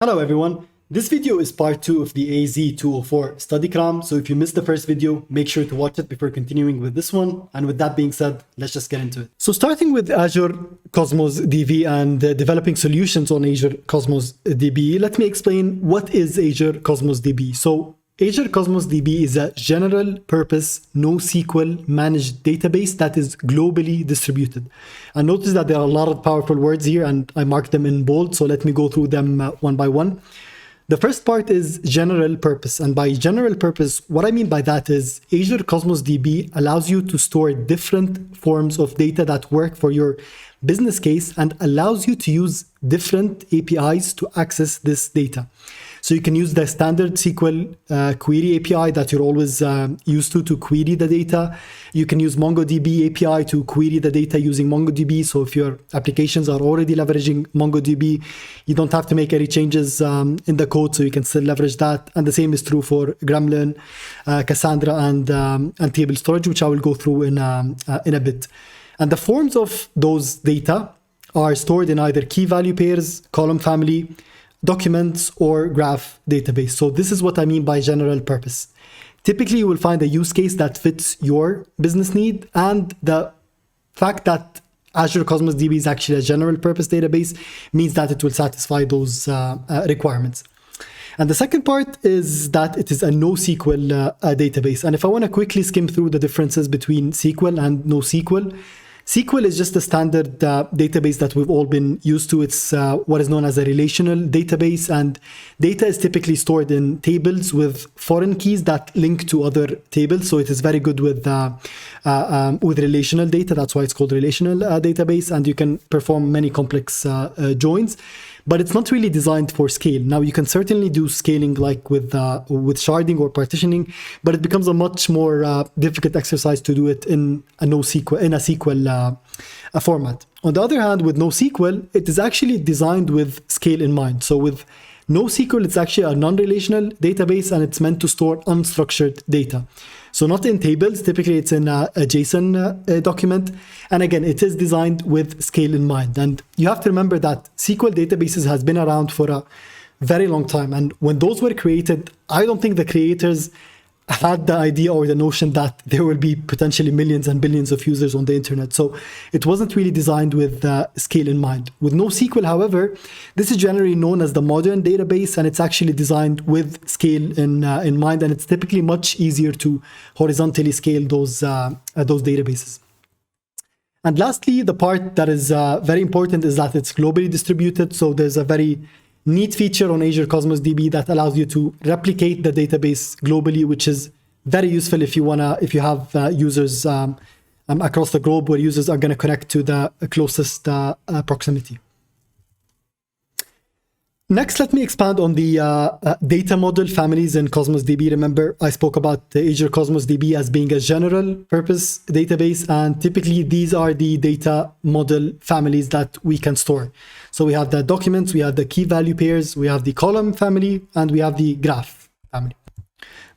Hello everyone, this video is part 2 of the AZ-204 study Cram, so if you missed the first video, make sure to watch it before continuing with this one. And with that being said, let's just get into it. So starting with Azure Cosmos DB and developing solutions on Azure Cosmos DB, let me explain what is Azure Cosmos DB. So Azure Cosmos DB is a general purpose NoSQL managed database that is globally distributed. And notice that there are a lot of powerful words here and I marked them in bold, so let me go through them one by one. The first part is general purpose, and by general purpose, what I mean by that is Azure Cosmos DB allows you to store different forms of data that work for your business case and allows you to use different APIs to access this data. So you can use the standard SQL query API that you're always used to query the data. You can use MongoDB API to query the data using MongoDB. So if your applications are already leveraging MongoDB, you don't have to make any changes in the code, so you can still leverage that. And the same is true for Gremlin, Cassandra, and table storage, which I will go through in a bit. And the forms of those data are stored in either key value pairs, column family, documents, or graph database. So this is what I mean by general purpose. Typically, you will find a use case that fits your business need, and the fact that Azure Cosmos DB is actually a general purpose database means that it will satisfy those requirements. And the second part is that it is a NoSQL database. And if I want to quickly skim through the differences between SQL and NoSQL, SQL is just a standard database that we've all been used to. It's what is known as a relational database, and data is typically stored in tables with foreign keys that link to other tables. So it is very good with relational data. That's why it's called relational database, and you can perform many complex joins. But it's not really designed for scale. Now, you can certainly do scaling like with sharding or partitioning, but it becomes a much more difficult exercise to do it in a SQL format. On the other hand, with NoSQL, it is actually designed with scale in mind. So with NoSQL, it's actually a non-relational database, and it's meant to store unstructured data. So not in tables, typically it's in a JSON document. And again, it is designed with scale in mind. And you have to remember that SQL databases has been around for a very long time. And when those were created, I don't think the creators had the idea or the notion that there will be potentially millions and billions of users on the internet. So it wasn't really designed with scale in mind. With NoSQL, however, this is generally known as the modern database, and it's actually designed with scale in mind, and it's typically much easier to horizontally scale those databases. And lastly, the part that is very important is that it's globally distributed. So there's a very neat feature on Azure Cosmos DB that allows you to replicate the database globally, which is very useful if you have users across the globe where users are going to connect to the closest proximity. Next, let me expand on the data model families in Cosmos DB. Remember, I spoke about the Azure Cosmos DB as being a general purpose database, and typically these are the data model families that we can store. So we have the documents, we have the key value pairs, we have the column family, and we have the graph family.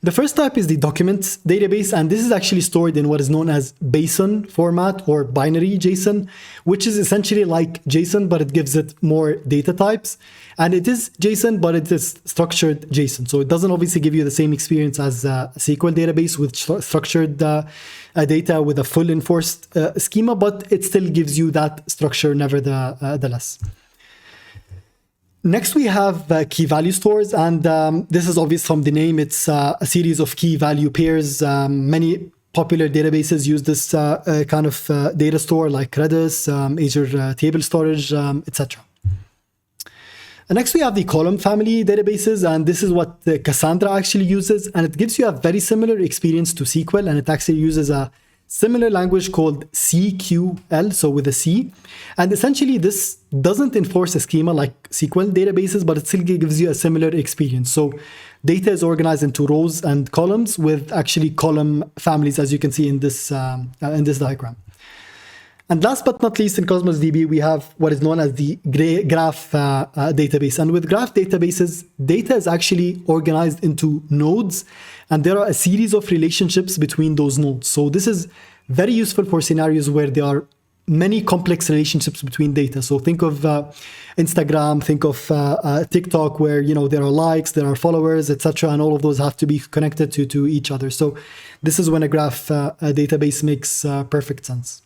The first type is the documents database, and this is actually stored in what is known as BASIN format or binary JSON, which is essentially like JSON, but it gives it more data types. And it is JSON, but it is structured JSON. So it doesn't obviously give you the same experience as a SQL database with structured data with a full enforced schema, but it still gives you that structure nevertheless. Next, we have key value stores, and this is obvious from the name. It's a series of key value pairs. Many popular databases use this kind of data store, like Redis, Azure Table Storage, etc. And next, we have the column family databases, and this is what Cassandra actually uses, and it gives you a very similar experience to SQL, and it actually uses a similar language called CQL, so with a C. And essentially, this doesn't enforce a schema like SQL databases, but it still gives you a similar experience. So data is organized into rows and columns with actually column families, as you can see in this diagram. And last but not least, in Cosmos DB, we have what is known as the graph database. And with graph databases, data is actually organized into nodes, and there are a series of relationships between those nodes. So this is very useful for scenarios where there are many complex relationships between data. So think of Instagram, think of TikTok, where, you know, there are likes, there are followers, etc., and all of those have to be connected to each other. So this is when a graph database makes perfect sense.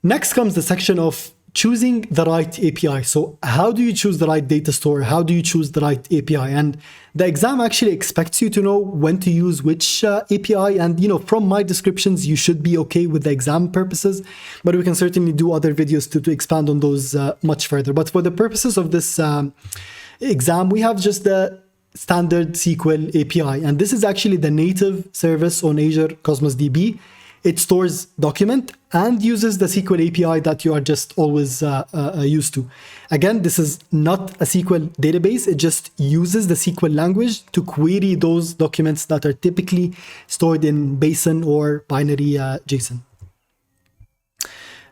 Next comes the section of choosing the right API. So how do you choose the right data store? How do you choose the right API? And the exam actually expects you to know when to use which API. And, you know, from my descriptions, you should be okay with the exam purposes, but we can certainly do other videos to expand on those much further. But for the purposes of this exam, we have just the standard SQL API. And this is actually the native service on Azure Cosmos DB. It stores document and uses the SQL API that you are just always used to. Again, this is not a SQL database. It just uses the SQL language to query those documents that are typically stored in BASIN or binary JSON.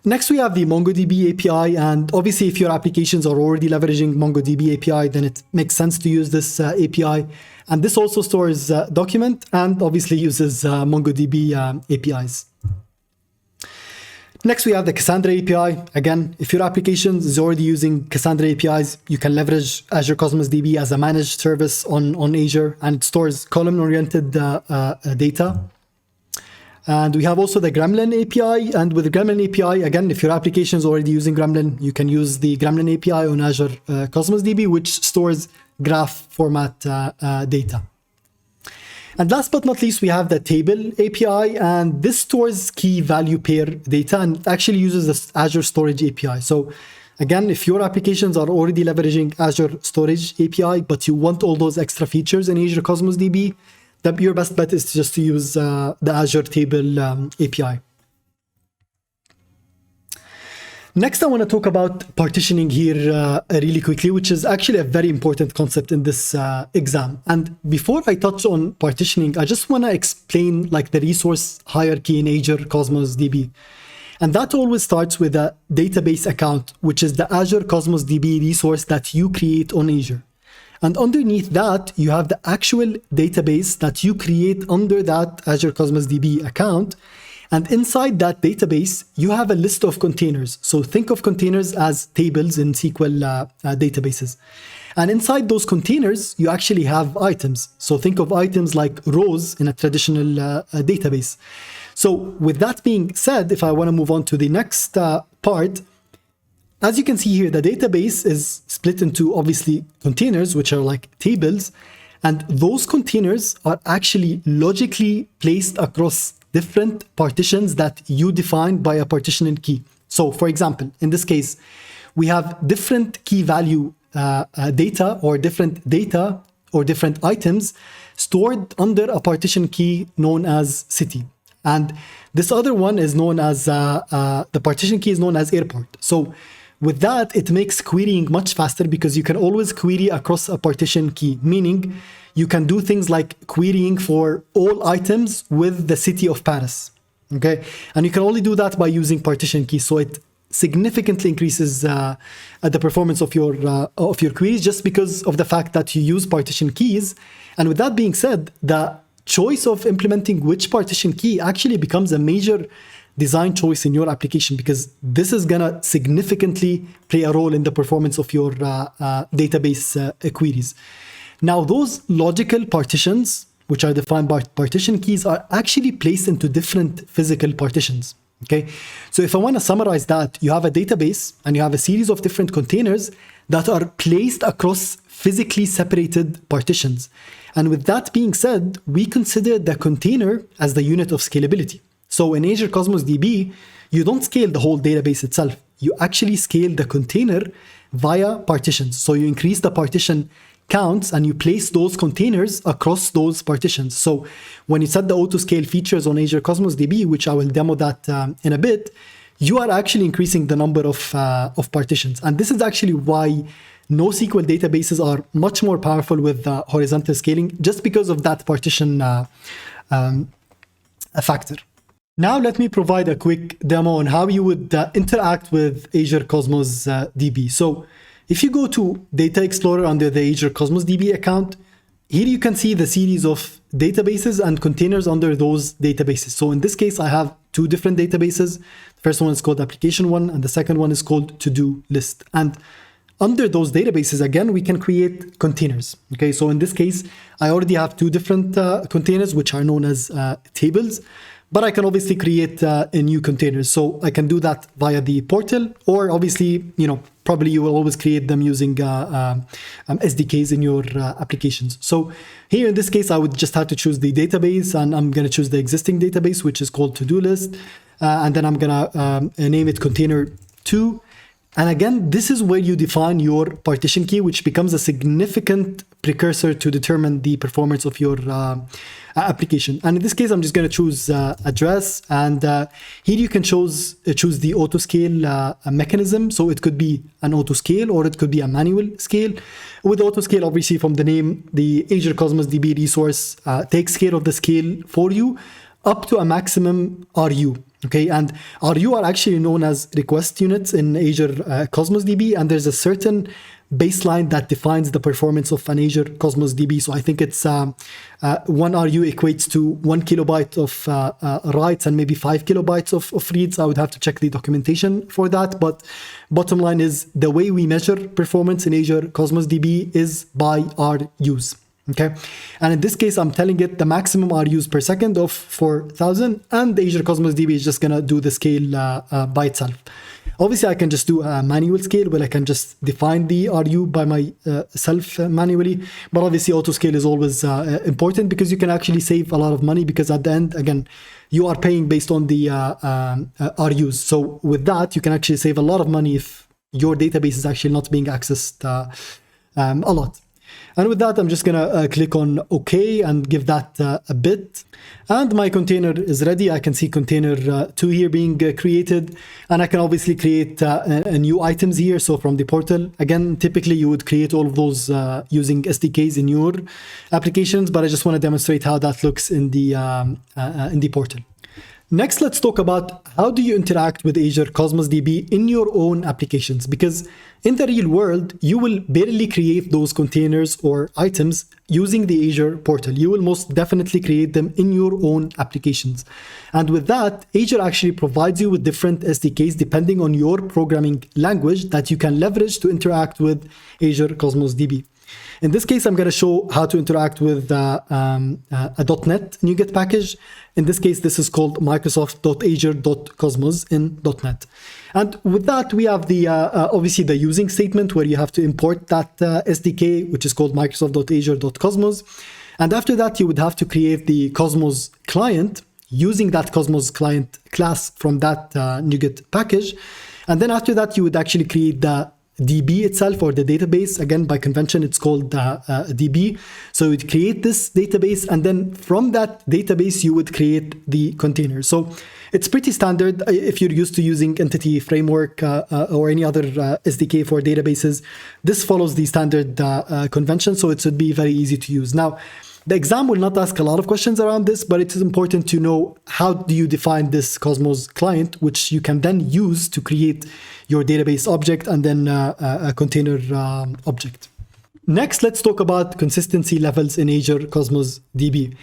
Next, we have the MongoDB API. And obviously, if your applications are already leveraging MongoDB API, then it makes sense to use this API. And this also stores document and obviously uses MongoDB APIs. Next, we have the Cassandra API. Again, if your application is already using Cassandra APIs, you can leverage Azure Cosmos DB as a managed service on Azure, and it stores column-oriented data. And we have also the Gremlin API. And with the Gremlin API, again, if your application is already using Gremlin, you can use the Gremlin API on Azure Cosmos DB, which stores graph format data. And last but not least, we have the Table API, and this stores key value pair data and actually uses the Azure Storage API. So again, if your applications are already leveraging Azure Storage API, but you want all those extra features in Azure Cosmos DB, your best bet is just to use the Azure Table API. Next, I want to talk about partitioning here really quickly, which is actually a very important concept in this exam. And before I touch on partitioning, I just want to explain like the resource hierarchy in Azure Cosmos DB. And that always starts with a database account, which is the Azure Cosmos DB resource that you create on Azure. And underneath that, you have the actual database that you create under that Azure Cosmos DB account. And inside that database, you have a list of containers. So think of containers as tables in SQL databases. And inside those containers, you actually have items. So think of items like rows in a traditional database. So with that being said, if I want to move on to the next part, as you can see here, the database is split into obviously containers, which are like tables. And those containers are actually logically placed across different partitions that you define by a partitioning key. So for example, in this case, we have different key value data or different items stored under a partition key known as city. And this other one is known as, the partition key is known as airport. So with that, it makes querying much faster because you can always query across a partition key, meaning you can do things like querying for all items with the city of Paris, okay? And you can only do that by using partition keys. So it significantly increases the performance of your queries just because of the fact that you use partition keys. And with that being said, the choice of implementing which partition key actually becomes a major design choice in your application, because this is gonna significantly play a role in the performance of your database queries. Now, those logical partitions, which are defined by partition keys, are actually placed into different physical partitions, okay? So if I want to summarize that, you have a database and you have a series of different containers that are placed across physically separated partitions. And with that being said, we consider the container as the unit of scalability. So in Azure Cosmos DB, you don't scale the whole database itself. You actually scale the container via partitions. So you increase the partition counts and you place those containers across those partitions. So when you set the auto scale features on Azure Cosmos DB, which I will demo that in a bit, you are actually increasing the number of partitions. And this is actually why NoSQL databases are much more powerful with horizontal scaling, just because of that partition factor. Now let me provide a quick demo on how you would interact with Azure Cosmos DB. So if you go to Data Explorer under the Azure Cosmos DB account, here you can see the series of databases and containers under those databases. So in this case, I have two different databases. The first one is called application one, and the second one is called to-do list. And under those databases, again, we can create containers. Okay, so in this case, I already have two different containers, which are known as tables, but I can obviously create a new containers. So I can do that via the portal, or obviously, probably you will always create them using SDKs in your applications. So here in this case, I would just have to choose the database, and I'm going to choose the existing database, which is called to-do list. And then I'm going to name it container 2. And again, this is where you define your partition key, which becomes a significant precursor to determine the performance of your application. And in this case, I'm just going to choose address. And here you can choose the auto scale mechanism. So it could be an auto scale, or it could be a manual scale. With auto scale, obviously from the name, the Azure Cosmos DB resource takes care of the scale for you up to a maximum RU. Okay, and RU are actually known as request units in Azure Cosmos DB, and there's a certain baseline that defines the performance of an Azure Cosmos DB. So I think it's 1 RU equates to 1 kilobyte of writes and maybe 5 kilobytes of reads. I would have to check the documentation for that. But bottom line is, the way we measure performance in Azure Cosmos DB is by RUs. Okay, and in this case, I'm telling it the maximum RUs per second of 4,000, and the Azure Cosmos DB is just gonna do the scale by itself. Obviously, I can just do a manual scale where I can just define the RU by myself manually. But obviously, auto scale is always important, because you can actually save a lot of money, because at the end, again, you are paying based on the RUs. So with that, you can actually save a lot of money if your database is actually not being accessed a lot. And with that, I'm just going to click on OK and give that a bit. And my container is ready. I can see container 2 here being created. And I can obviously create new items here. So from the portal, again, typically you would create all of those using SDKs in your applications. But I just want to demonstrate how that looks in the portal. Next, let's talk about how do you interact with Azure Cosmos DB in your own applications, because in the real world, you will barely create those containers or items using the Azure portal. You will most definitely create them in your own applications. And with that, Azure actually provides you with different SDKs depending on your programming language that you can leverage to interact with Azure Cosmos DB. In this case, I'm going to show how to interact with a .NET NuGet package. In this case, this is called Microsoft.azure.cosmos in .NET. And with that, we have the obviously the using statement where you have to import that SDK, which is called Microsoft.azure.cosmos. And after that, you would have to create the Cosmos client using that Cosmos client class from that NuGet package. And then after that, you would actually create the DB itself, or the database. Again, by convention, it's called DB. So you would create this database, and then from that database, you would create the container. So it's pretty standard if you're used to using Entity Framework or any other SDK for databases. This follows the standard convention, so it should be very easy to use. Now, the exam will not ask a lot of questions around this, but it is important to know how do you define this Cosmos client, which you can then use to create your database object and then a container object. Next, let's talk about consistency levels in Azure Cosmos DB.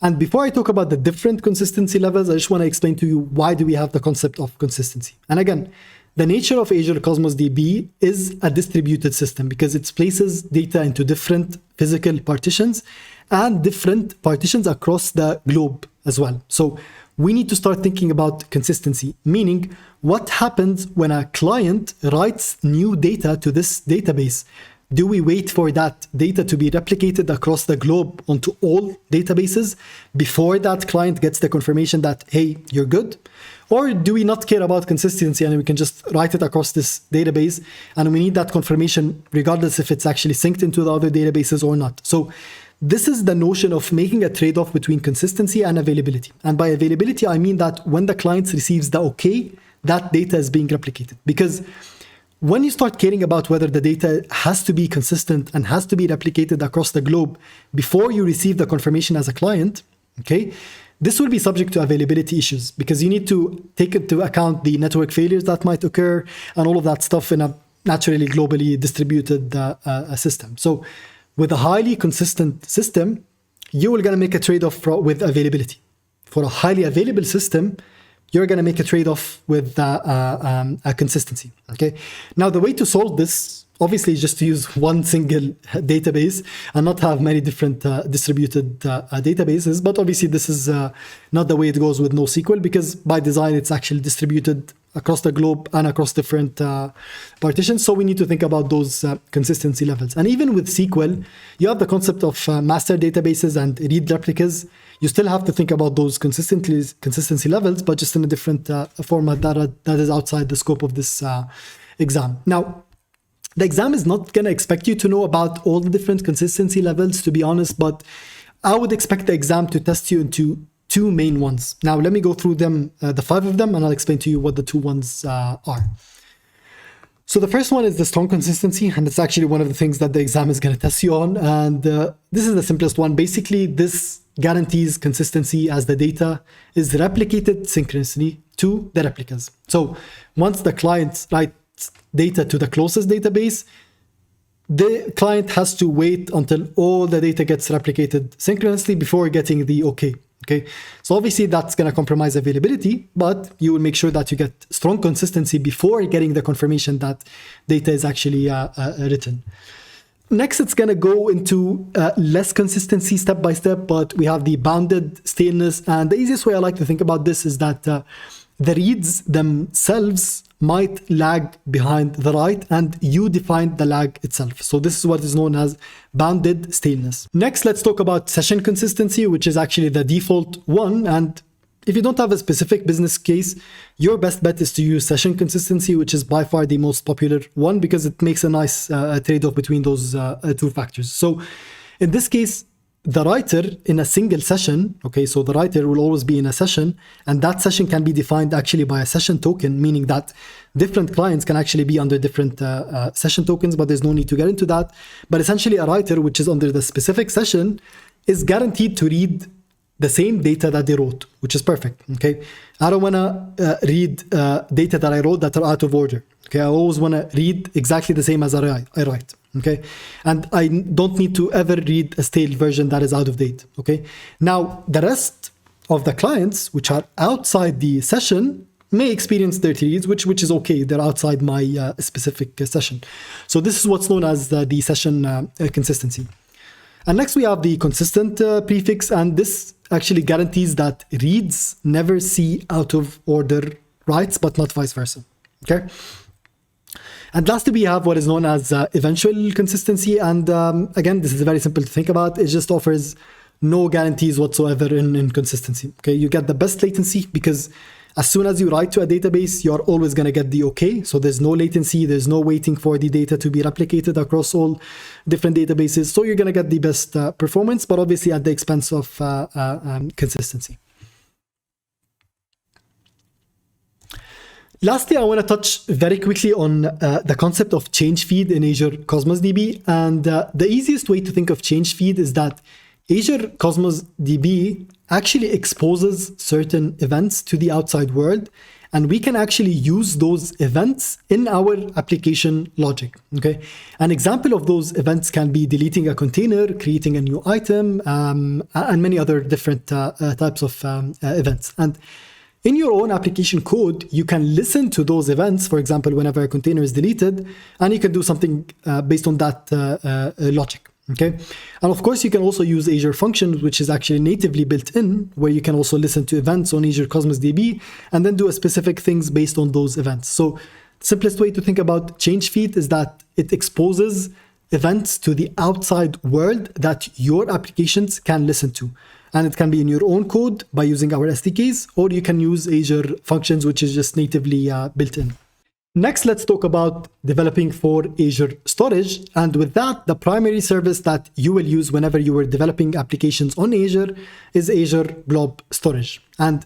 And before I talk about the different consistency levels, I just want to explain to you why do we have the concept of consistency. And again, the nature of Azure Cosmos DB is a distributed system because it places data into different physical partitions and different partitions across the globe as well. So we need to start thinking about consistency, meaning what happens when a client writes new data to this database? Do we wait for that data to be replicated across the globe onto all databases before that client gets the confirmation that, hey, you're good? Or do we not care about consistency and we can just write it across this database and we need that confirmation regardless if it's actually synced into the other databases or not? So this is the notion of making a trade-off between consistency and availability. And by availability, I mean that when the client receives the okay, that data is being replicated. Because when you start caring about whether the data has to be consistent and has to be replicated across the globe before you receive the confirmation as a client, okay, this will be subject to availability issues because you need to take into account the network failures that might occur and all of that stuff in a naturally globally distributed system. So with a highly consistent system, you're going to make a trade-off with availability. For a highly available system, you're going to make a trade-off with a consistency. Okay. Now, the way to solve this, obviously, is just to use one single database and not have many different distributed databases. But obviously, this is not the way it goes with NoSQL, because by design, it's actually distributed across the globe and across different partitions. So we need to think about those consistency levels. And even with SQL, you have the concept of master databases and read replicas. You still have to think about those consistency levels, but just in a different format that is outside the scope of this exam. Now, the exam is not going to expect you to know about all the different consistency levels, to be honest, but I would expect the exam to test you into two main ones. Now, let me go through them, the 5 of them, and I'll explain to you what the 2 ones are. So the first one is the strong consistency, and it's actually one of the things that the exam is going to test you on. And this is the simplest one. Basically, this guarantees consistency as the data is replicated synchronously to the replicas. So once the client writes data to the closest database, the client has to wait until all the data gets replicated synchronously before getting the OK. Okay, so obviously that's going to compromise availability, but you will make sure that you get strong consistency before getting the confirmation that data is actually written. Next, it's going to go into less consistency step by step, but we have the bounded staleness. And the easiest way I like to think about this is that the reads themselves might lag behind the write, and you define the lag itself. So this is what is known as bounded staleness. Next, let's talk about session consistency, which is actually the default one. And if you don't have a specific business case, your best bet is to use session consistency, which is by far the most popular one, because it makes a nice trade-off between those 2 factors. So in this case, the writer in a single session, okay, so the writer will always be in a session, and that session can be defined actually by a session token, meaning that different clients can actually be under different session tokens, but there's no need to get into that. But essentially, a writer, which is under the specific session, is guaranteed to read the same data that they wrote, which is perfect, okay? I don't want to read data that I wrote that are out of order, okay? I always want to read exactly the same as I write, okay? And I don't need to ever read a stale version that is out of date, okay? Now, the rest of the clients, which are outside the session, may experience dirty reads, which is okay. They're outside my specific session. So this is what's known as the session consistency. And next we have the consistent prefix, and this actually guarantees that reads never see out of order writes, but not vice versa, okay? And lastly, we have what is known as eventual consistency. And again, this is very simple to think about. It just offers no guarantees whatsoever in consistency, okay? You get the best latency because as soon as you write to a database, you're always going to get the OK. So there's no latency. There's no waiting for the data to be replicated across all different databases. So you're going to get the best performance, but obviously at the expense of consistency. Lastly, I want to touch very quickly on the concept of change feed in Azure Cosmos DB. And the easiest way to think of change feed is that Azure Cosmos DB actually exposes certain events to the outside world, and we can actually use those events in our application logic, okay? An example of those events can be deleting a container, creating a new item, and many other different types of events. And in your own application code, you can listen to those events, for example, whenever a container is deleted, and you can do something based on that logic. Okay, and of course, you can also use Azure Functions, which is actually natively built in, where you can also listen to events on Azure Cosmos DB and then do a specific things based on those events. So the simplest way to think about change feed is that it exposes events to the outside world that your applications can listen to. And it can be in your own code by using our SDKs, or you can use Azure Functions, which is just natively built in. Next, let's talk about developing for Azure Storage. And with that, the primary service that you will use whenever you are developing applications on Azure is Azure Blob Storage. And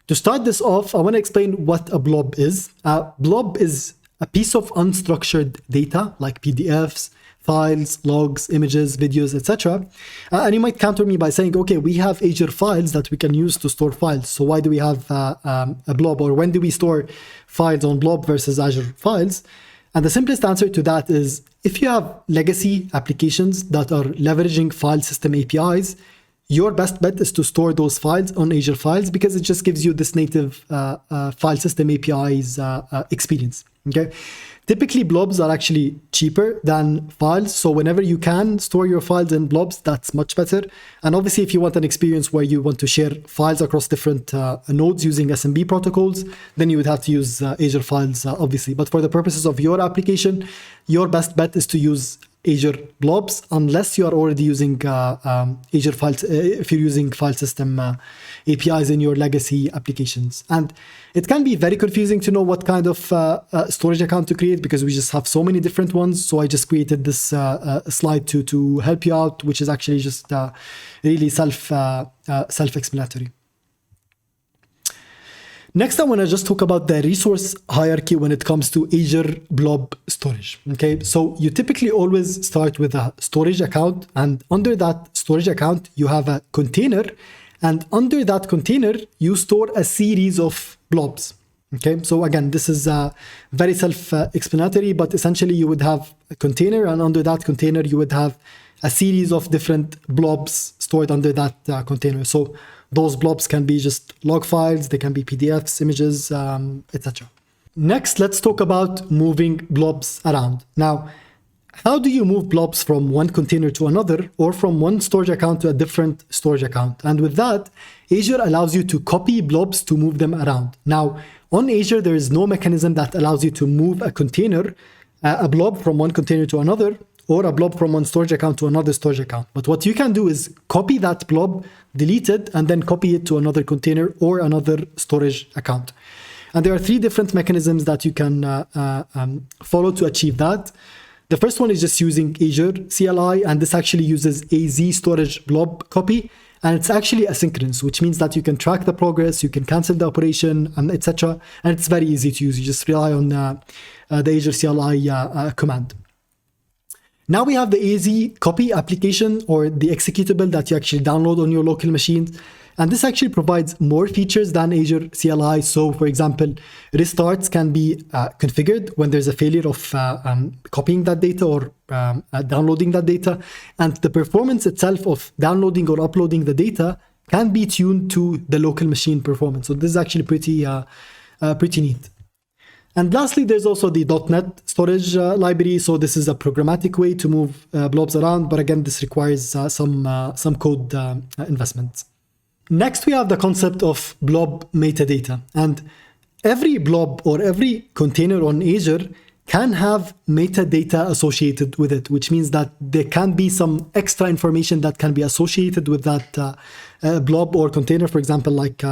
to start this off, I want to explain what a blob is. Blob is a piece of unstructured data like PDFs, files, logs, images, videos, etc. And you might counter me by saying, okay, we have Azure files that we can use to store files. So why do we have a blob, or when do we store files on blob versus Azure files? And the simplest answer to that is if you have legacy applications that are leveraging file system APIs, your best bet is to store those files on Azure Files because it just gives you this native file system APIs experience. Okay. Typically, blobs are actually cheaper than files. So whenever you can store your files in blobs, that's much better. And obviously, if you want an experience where you want to share files across different nodes using SMB protocols, then you would have to use Azure Files, obviously. But for the purposes of your application, your best bet is to use Azure Blobs, unless you are already using Azure Files, if you're using file system APIs in your legacy applications. And it can be very confusing to know what kind of storage account to create because we just have so many different ones. So I just created this slide to help you out, which is actually just really self-explanatory. Next, I want to just talk about the resource hierarchy when it comes to Azure Blob storage. Okay, so you typically always start with a storage account, and under that storage account, you have a container, and under that container, you store a series of blobs. Okay, so again, this is very self-explanatory, but essentially you would have a container, and under that container, you would have a series of different blobs stored under that container. So those blobs can be just log files, they can be PDFs, images, etc. Next, let's talk about moving blobs around. Now, how do you move blobs from one container to another or from one storage account to a different storage account? And with that, Azure allows you to copy blobs to move them around. Now, on Azure, there is no mechanism that allows you to move a container, a blob from one container to another, or a blob from one storage account to another storage account. But what you can do is copy that blob, delete it, and then copy it to another container or another storage account. And there are three different mechanisms that you can follow to achieve that. The first one is just using Azure CLI, and this actually uses AZ Storage Blob Copy, and it's actually asynchronous, which means that you can track the progress, you can cancel the operation, and etc. And it's very easy to use. You just rely on the Azure CLI command. Now we have the AZ copy application, or the executable that you actually download on your local machines. And this actually provides more features than Azure CLI. So for example, restarts can be configured when there's a failure of copying that data or downloading that data. And the performance itself of downloading or uploading the data can be tuned to the local machine performance. So this is actually pretty neat. And lastly, there's also the .NET storage library. So this is a programmatic way to move blobs around. But again, this requires some code investments. Next, we have the concept of blob metadata. And every blob or every container on Azure can have metadata associated with it, which means that there can be some extra information that can be associated with that blob or container, for example, like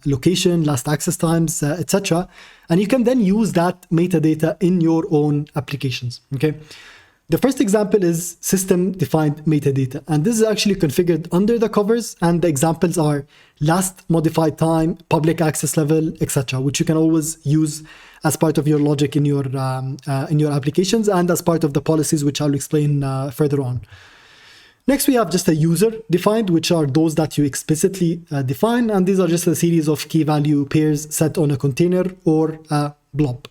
location, last access times, etc. And you can then use that metadata in your own applications. Okay. The first example is system-defined metadata, and this is actually configured under the covers, and the examples are last modified time, public access level, etc., which you can always use as part of your logic in your applications and as part of the policies, which I'll explain further on. Next, we have just a user-defined, which are those that you explicitly define, and these are just a series of key value pairs set on a container or a blob.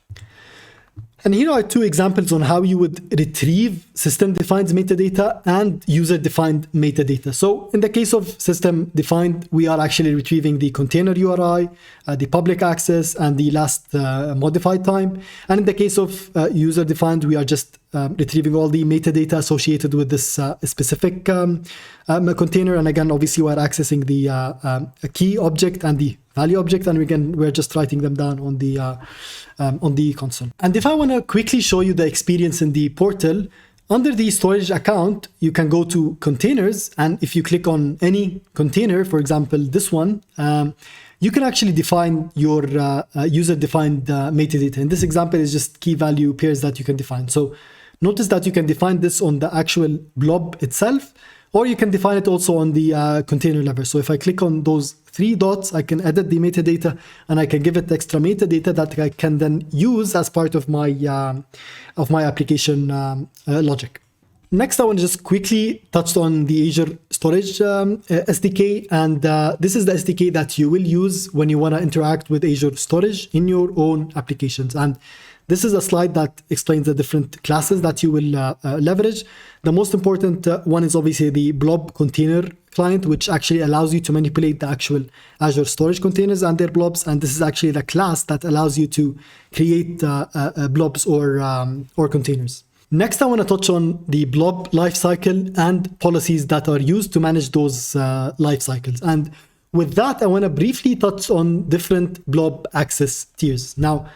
And here are two examples on how you would retrieve system-defined metadata and user-defined metadata. So in the case of system-defined, we are actually retrieving the container URI, the public access, and the last modified time. And in the case of user-defined, we are just retrieving all the metadata associated with this specific container. And again, obviously, we're accessing the key object and the value object, and we're just writing them down on the console. And if I want to quickly show you the experience in the portal, under the storage account, you can go to containers, and if you click on any container, for example, this one, you can actually define your user-defined metadata. In this example, is just key value pairs that you can define. So notice that you can define this on the actual blob itself, or you can define it also on the container level. So if I click on those three dots, I can edit the metadata, and I can give it extra metadata that I can then use as part of my application logic. Next, I want to just quickly touch on the Azure Storage SDK, and this is the SDK that you will use when you want to interact with Azure Storage in your own applications. And this is a slide that explains the different classes that you will leverage. The most important one is obviously the Blob container client, which actually allows you to manipulate the actual Azure storage containers and their blobs. And this is actually the class that allows you to create blobs or containers. Next, I want to touch on the blob lifecycle and policies that are used to manage those life cycles. And with that, I want to briefly touch on different blob access tiers. Now,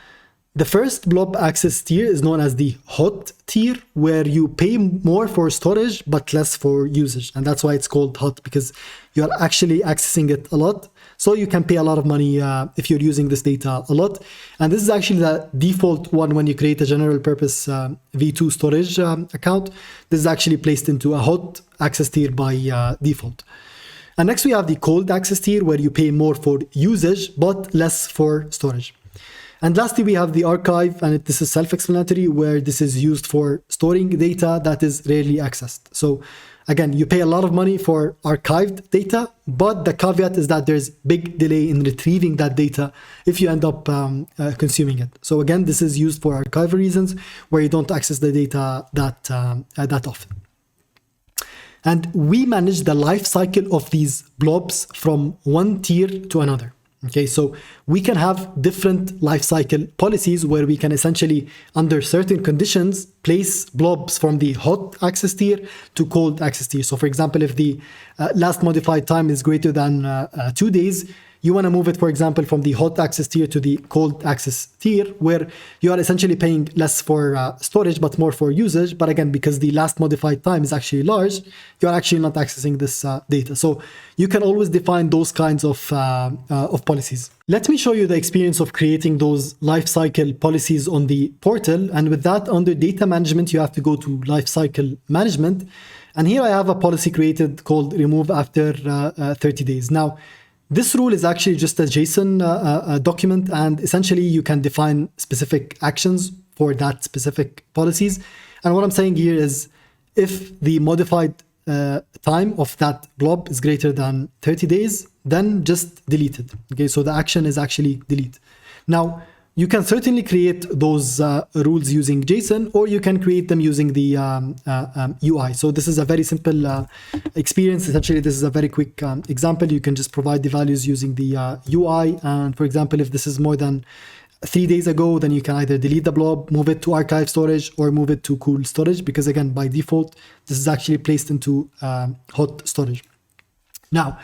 the first blob access tier is known as the hot tier, where you pay more for storage but less for usage. And that's why it's called hot, because you're actually accessing it a lot. So you can pay a lot of money if you're using this data a lot. And this is actually the default one when you create a general purpose V2 storage account. This is actually placed into a hot access tier by default. And next we have the cold access tier, where you pay more for usage but less for storage. And lastly, we have the archive, and this is self-explanatory, where this is used for storing data that is rarely accessed. So again, you pay a lot of money for archived data, but the caveat is that there's big delay in retrieving that data if you end up consuming it. So again, this is used for archival reasons, where you don't access the data that often. And we manage the life cycle of these blobs from one tier to another. Okay, so we can have different lifecycle policies where we can essentially, under certain conditions, place blobs from the hot access tier to cold access tier. So for example, if the last modified time is greater than 2 days, you want to move it, for example, from the hot access tier to the cold access tier, where you are essentially paying less for storage but more for usage. But again, because the last modified time is actually large, you are actually not accessing this data. So you can always define those kinds of policies. Let me show you the experience of creating those lifecycle policies on the portal. And with that, under data management, you have to go to lifecycle management. And here I have a policy created called remove after 30 days. Now, this rule is actually just a JSON document, and essentially you can define specific actions for that specific policies. And what I'm saying here is, if the modified time of that blob is greater than 30 days, then just delete it. Okay, so the action is actually delete. Now, you can certainly create those rules using JSON, or you can create them using the UI. So this is a very simple experience. Essentially, this is a very quick example. You can just provide the values using the UI. And for example, if this is more than 3 days ago, then you can either delete the blob, move it to archive storage, or move it to cool storage, because again, by default, this is actually placed into hot storage. Now,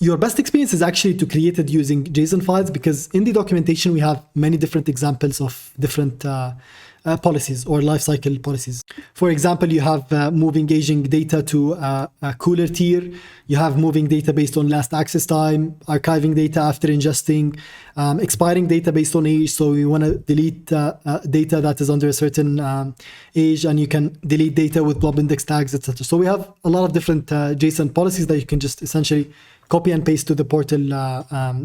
your best experience is actually to create it using JSON files, because in the documentation, we have many different examples of different policies or lifecycle policies. For example, you have moving aging data to a cooler tier. You have moving data based on last access time, archiving data after ingesting, expiring data based on age. So you want to delete data that is under a certain age, and you can delete data with blob index tags, etc. So we have a lot of different JSON policies that you can just essentially copy and paste to the portal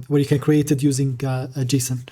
where you can create it using JSON.